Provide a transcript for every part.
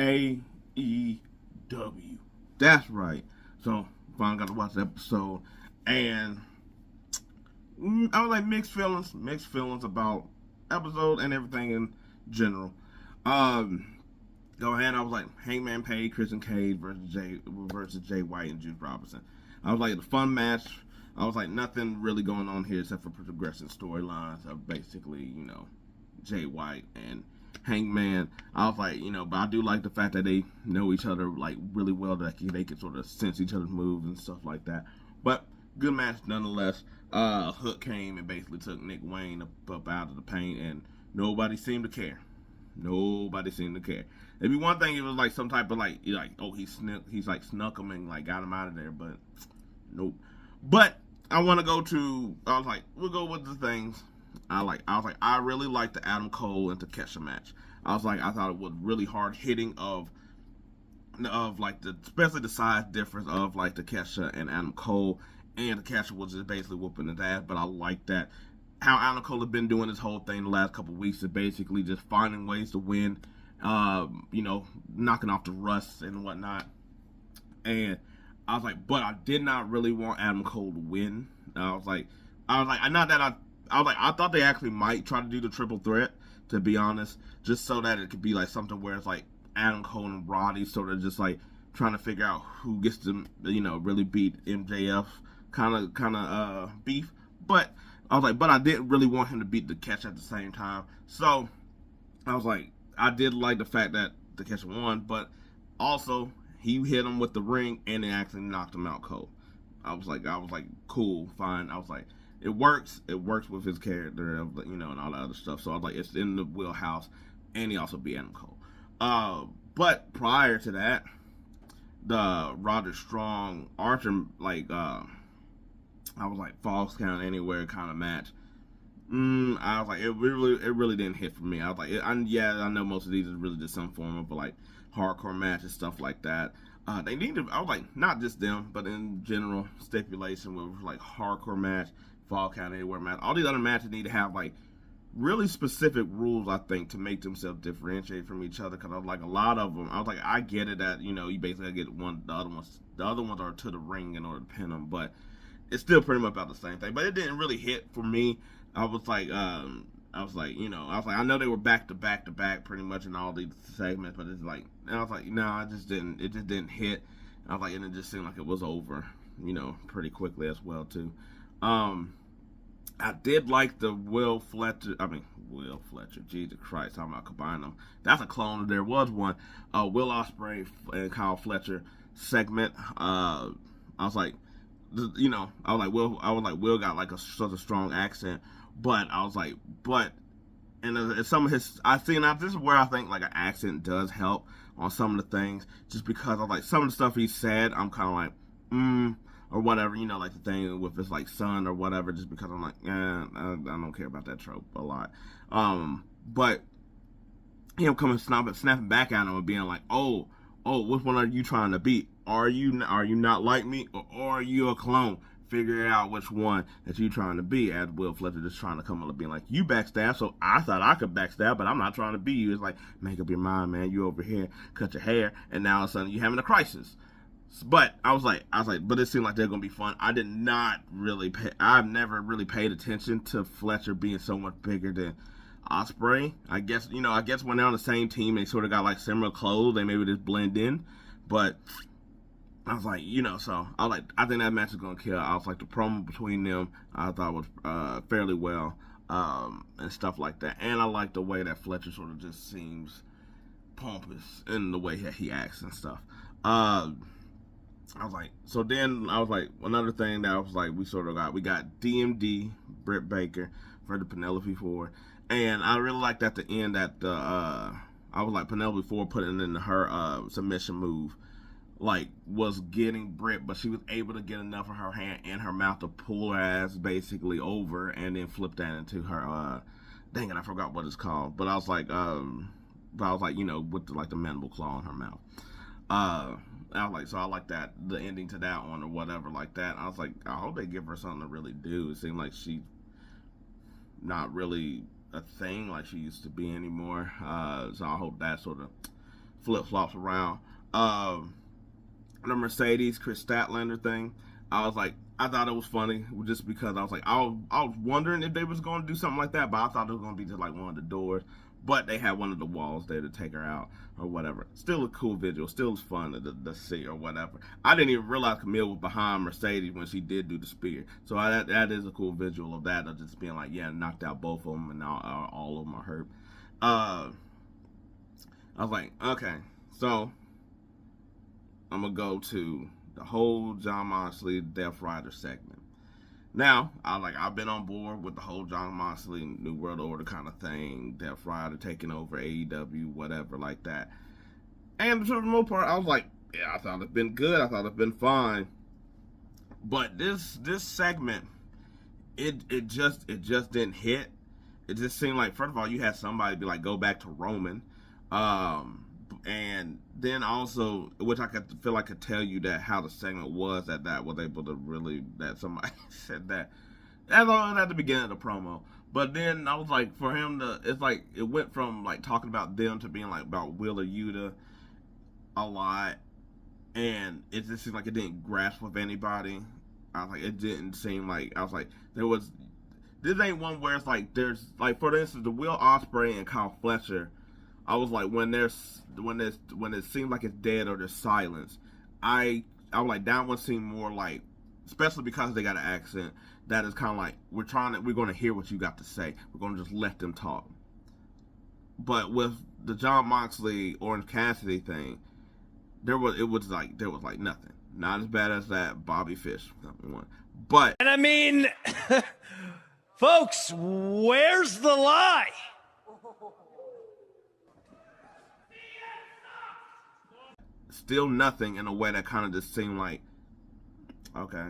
AEW. That's right. So finally got to watch the episode, and I was like mixed feelings about episode and everything in general. Go ahead. I was like Hangman Page, Kris and Cage versus Jay White and Juice Robinson. I was like the fun match. I was like nothing really going on here except for progressing storylines of basically Jay White and Hangman. I was like but I do like the fact that they know each other like really well, that they can sort of sense each other's moves and stuff like that. But good match nonetheless. Hook came and basically took Nick Wayne up out of the paint, and nobody seemed to care. It'd be one thing if it was like some type of he's like snuck him and like got him out of there, but nope. But I want to go to, I was like, we'll go with the things I really like the Adam Cole and Takeshita match. I thought it was really hard hitting of like especially the size difference of like Takeshita and Adam Cole, and Takeshita was just basically whooping his ass. But I like that how Adam Cole has been doing this whole thing the last couple of weeks, is basically just finding ways to win, knocking off the rust and whatnot. And I was like, but I did not really want Adam Cole to win. I thought they actually might try to do the triple threat, to be honest, just so that it could be like something where it's like Adam Cole and Roddy sort of just like trying to figure out who gets to really beat MJF kind of beef. But I was like, but I didn't really want him to beat the Catch at the same time. So I was like, I did like the fact that the Catch won, but also he hit him with the ring and it actually knocked him out cold. I was like, cool, fine. I was like, it works with his character, and all that other stuff. So I was like, it's in the wheelhouse, and he also beat Adam Cole. But prior to that, the Roderick Strong Archer, I was like false count anywhere kind of match. I was like, it really didn't hit for me. I was like, I know most of these is really just some form of like hardcore match and stuff like that. They need to, I was like, not just them, but in general, stipulation with like hardcore match, fall count anywhere match. All these other matches need to have like really specific rules, I think, to make themselves differentiate from each other. Because I was like, a lot of them, I was like, I get it that you basically get one, the other ones are to the ring in order to pin them, but it's still pretty much about the same thing. But it didn't really hit for me. I was like, I know they were back to back pretty much in all these segments, but it's like, and I was like, no, it just didn't hit. I was like, and it just seemed like it was over, pretty quickly as well too. I did like the Will Fletcher, Jesus Christ, talking about combining them. That's a clone. There was one, Will Osprey and Kyle Fletcher segment. I was like, Will got like such a strong accent, but I was like, and some of his, this is where I think like an accent does help on some of the things, just because of like some of the stuff he said, I'm kind of like, or whatever, like the thing with his like son or whatever, just because I'm like, I don't care about that trope a lot. But him coming snapping back at him and being like, oh, which one are you trying to beat? Are you not like me, or are you a clone? Figure out which one that you trying to be. As Will Fletcher just trying to come up and being like, you backstab, so I thought I could backstab, but I'm not trying to be you. It's like, make up your mind, man. You over here, cut your hair, and now all of a sudden you having a crisis. But I was like, but it seemed like they're gonna be fun. I've never really paid attention to Fletcher being so much bigger than Osprey. I guess when they're on the same team, they sort of got like similar clothes. They maybe just blend in. But I was like, so I think that match is gonna kill. I was like, the promo between them, I thought was fairly well, and stuff like that. And I like the way that Fletcher sort of just seems pompous in the way that he acts and stuff. I was like, so then I was like, another thing that I was like, we got DMD, Britt Baker for the Penelope Ford, and I really liked at the end that I was like, Penelope Ford putting in her submission move, like, was getting Britt, but she was able to get enough of her hand and her mouth to pull her ass basically over and then flip that into her, dang it, I forgot what it's called, but I was like, with the mandible claw in her mouth. I was like, so I like that, the ending to that one or whatever like that. I was like, I hope they give her something to really do. It seemed like she's not really a thing like she used to be anymore. So I hope that sort of flip-flops around. The Mercedes Kris Statlander thing, I thought it was funny just because I was wondering if they was going to do something like that, but I thought it was going to be just like one of the doors. But they had one of the walls there to take her out or whatever. Still a cool visual. Still was fun to see or whatever. I didn't even realize Camille was behind Mercedes when she did do the spear. So that is a cool visual of that, of just being like, yeah, knocked out both of them and all of them are hurt. I was like, okay, so I'm going to go to the whole Jon Moxley Death Rider segment. Now, I've been on board with the whole Jon Moxley New World Order kind of thing, Death Rider taking over AEW, whatever like that. And for the most part, I was like, yeah, I thought it'd been good. I thought it'd been fine. But this segment, it just didn't hit. It just seemed like, first of all, you had somebody be like, go back to Roman. And then also, which I could tell you that how the segment was that was able to really, that somebody said that. That was at the beginning of the promo. But then I was like, for him to, it's like, it went from like talking about them to being like about Wheeler Yuta a lot. And it just seemed like it didn't grasp with anybody. I was like, it didn't seem like, I was like, this ain't one where it's like, there's, like, for instance, the Will Osprey and Kyle Fletcher, I was like, when it seems like it's dead or there's silence, I was like, that one seemed more like, especially because they got an accent, that is kind of like, we're going to hear what you got to say. We're going to just let them talk. But with the Jon Moxley Orange Cassidy thing, there was nothing. Not as bad as that Bobby Fish one. But, and I mean, folks, where's the lie? Still nothing in a way that kind of just seemed like, okay.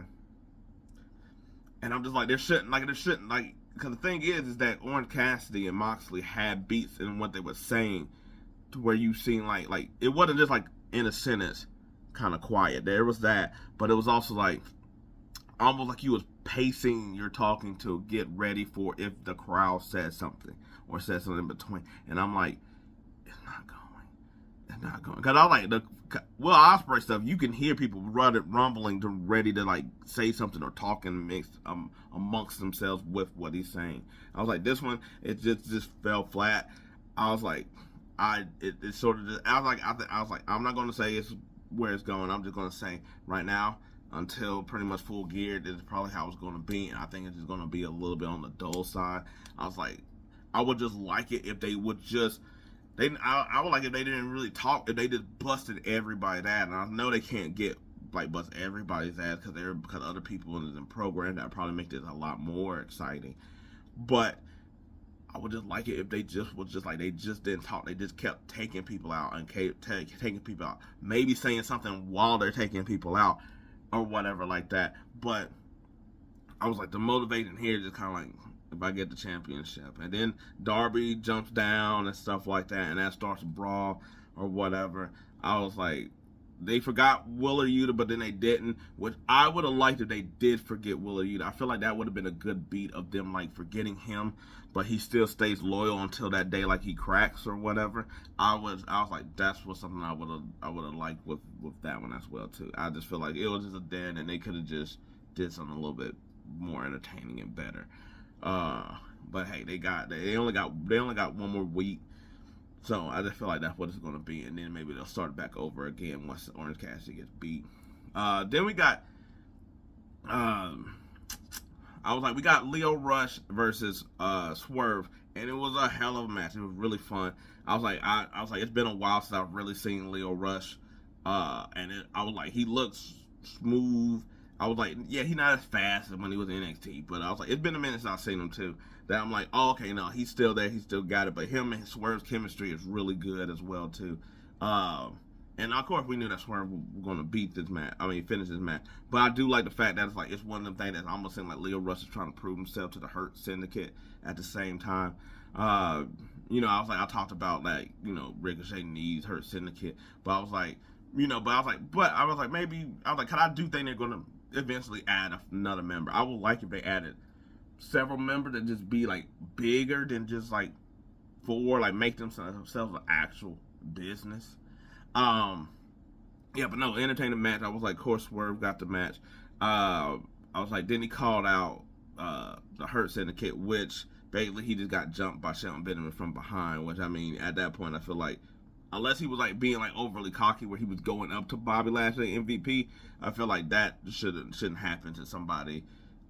And I'm just like, there shouldn't, because the thing is that Orange Cassidy and Moxley had beats in what they were saying to where you seen like, it wasn't just like in a sentence kind of quiet. There was that, but it was also like, almost like you was pacing your talking to get ready for if the crowd said something or said something in between. And I'm like, it's not going. Because I like the Will Osprey stuff, you can hear people rumbling to ready to like say something or talking mixed amongst themselves with what he's saying. I was like, this one, it just fell flat. I was like, it sort of just, I was like, I'm not going to say it's where it's going. I'm just going to say right now, until pretty much Full Gear, this is probably how it's going to be. And I think it's just going to be a little bit on the dull side. I was like, I would just like it if they would just, I would like if they didn't really talk, if they just busted everybody's ass. And I know they can't bust everybody's ass because other people in the program, that probably make this a lot more exciting. But I would just like it if they just was just like, they just didn't talk. They just kept taking people out and taking people out. Maybe saying something while they're taking people out or whatever like that. But I was like, the motivation here is just kind of like, if I get the championship. And then Darby jumps down and stuff like that, and that starts a brawl or whatever. I was like, they forgot Wheeler Yuta, but then they didn't, which I would have liked if they did forget Wheeler Yuta. I feel like that would have been a good beat of them like forgetting him, but he still stays loyal until that day, like he cracks or whatever. I was like, that's something I would have liked with that one as well too. I just feel like it was just a dead, and they could have just did something a little bit more entertaining and better. But hey, they only got one more week, so I just feel like that's what it's going to be, and then maybe they'll start back over again once Orange Cassidy gets beat. Then we got, we got Lio Rush versus Swerve, and it was a hell of a match. It was really fun. I was like, it's been a while since I've really seen Lio Rush, and I was like, he looks smooth. I was like, yeah, he's not as fast as when he was in NXT, but I was like, it's been a minute since I've seen him too. That I'm like, oh, okay, no, he's still there, he still got it. But him and Swerve's chemistry is really good as well too. And of course, we knew that Swerve was going to finish this match. But I do like the fact that it's one of them things that almost seems like Lio Rush is trying to prove himself to the Hurt Syndicate at the same time. I talked about Ricochet needs Hurt Syndicate, but I was like, cause I do think they're going to eventually add another member. I would like if they added several members that just be like bigger than just like 4, like make themselves an actual business. Yeah, but no, entertaining match. I was like, of course, Swerve got the match. I was like, then he called out the Hurt Syndicate, which basically he just got jumped by Shelton Benjamin from behind. Which, I mean, at that point, I feel like, unless he was like being like overly cocky, where he was going up to Bobby Lashley MVP, I feel like that shouldn't happen to somebody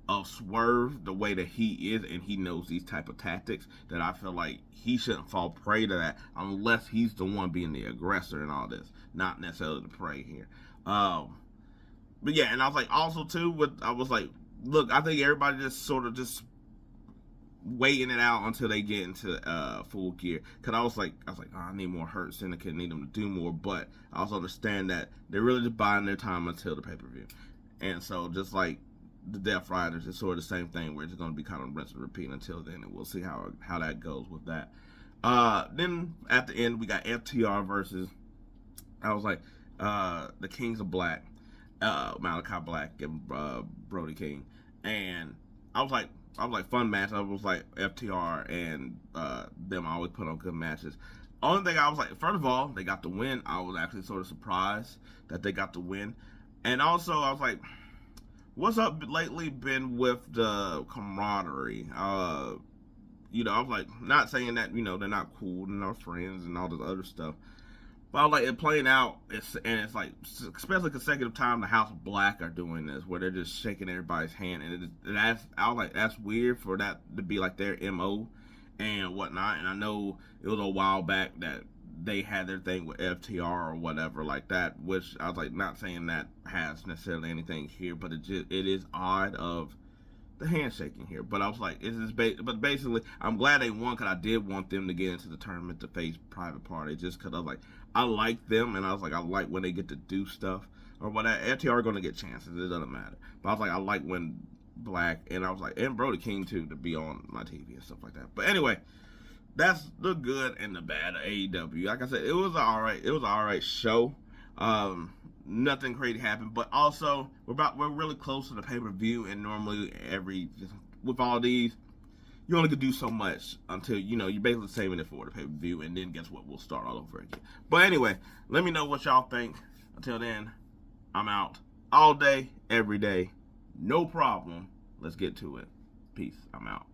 of Swerve the way that he is, and he knows these type of tactics. That I feel like he shouldn't fall prey to that unless he's the one being the aggressor in all this, not necessarily the prey here. But yeah, and I was like, also too, I was like, look, I think everybody just sort of just waiting it out until they get into Full Gear. Cause I was like, oh, I need more Hurt Syndicate, need them to do more. But I also understand that they're really just buying their time until the pay-per-view. And so just like the Death Riders, it's sort of the same thing. Where it's going to be kind of rinse and repeat until then, and we'll see how that goes with that. Then at the end we got FTR versus, I was like, the Kings of Black, Malachi Black and Brody King, and I was like, fun match. I was like, FTR and them always put on good matches. Only thing I was like, first of all, they got the win. I was actually sort of surprised that they got the win, and also I was like, what's up lately been with the camaraderie? You know, I was like, not saying that, you know, they're not cool and our friends and all this other stuff. But I was like, it playing out, it's like, especially consecutive time, the House of Black are doing this, where they're just shaking everybody's hand. And I was like, that's weird for that to be like their MO and whatnot. And I know it was a while back that they had their thing with FTR or whatever like that, which I was like, not saying that has necessarily anything here, but it is odd of the handshaking here. But I was like, but basically, I'm glad they won, because I did want them to get into the tournament to face Private Party, just because I was like, I like them, and I was like, I like when they get to do stuff or whatever. FTR are going to get chances, it doesn't matter. But I was like, I like when Black, and I was like, and Brody King too, to be on my TV and stuff like that. But anyway, that's the good and the bad of AEW. Like I said, it was all right show. Nothing crazy happened, but also we're really close to the pay-per-view, and normally with all these, you only could do so much until, you know, you're basically saving it for the pay-per-view, and then guess what? We'll start all over again. But anyway, let me know what y'all think. Until then, I'm out all day, every day, no problem. Let's get to it. Peace. I'm out.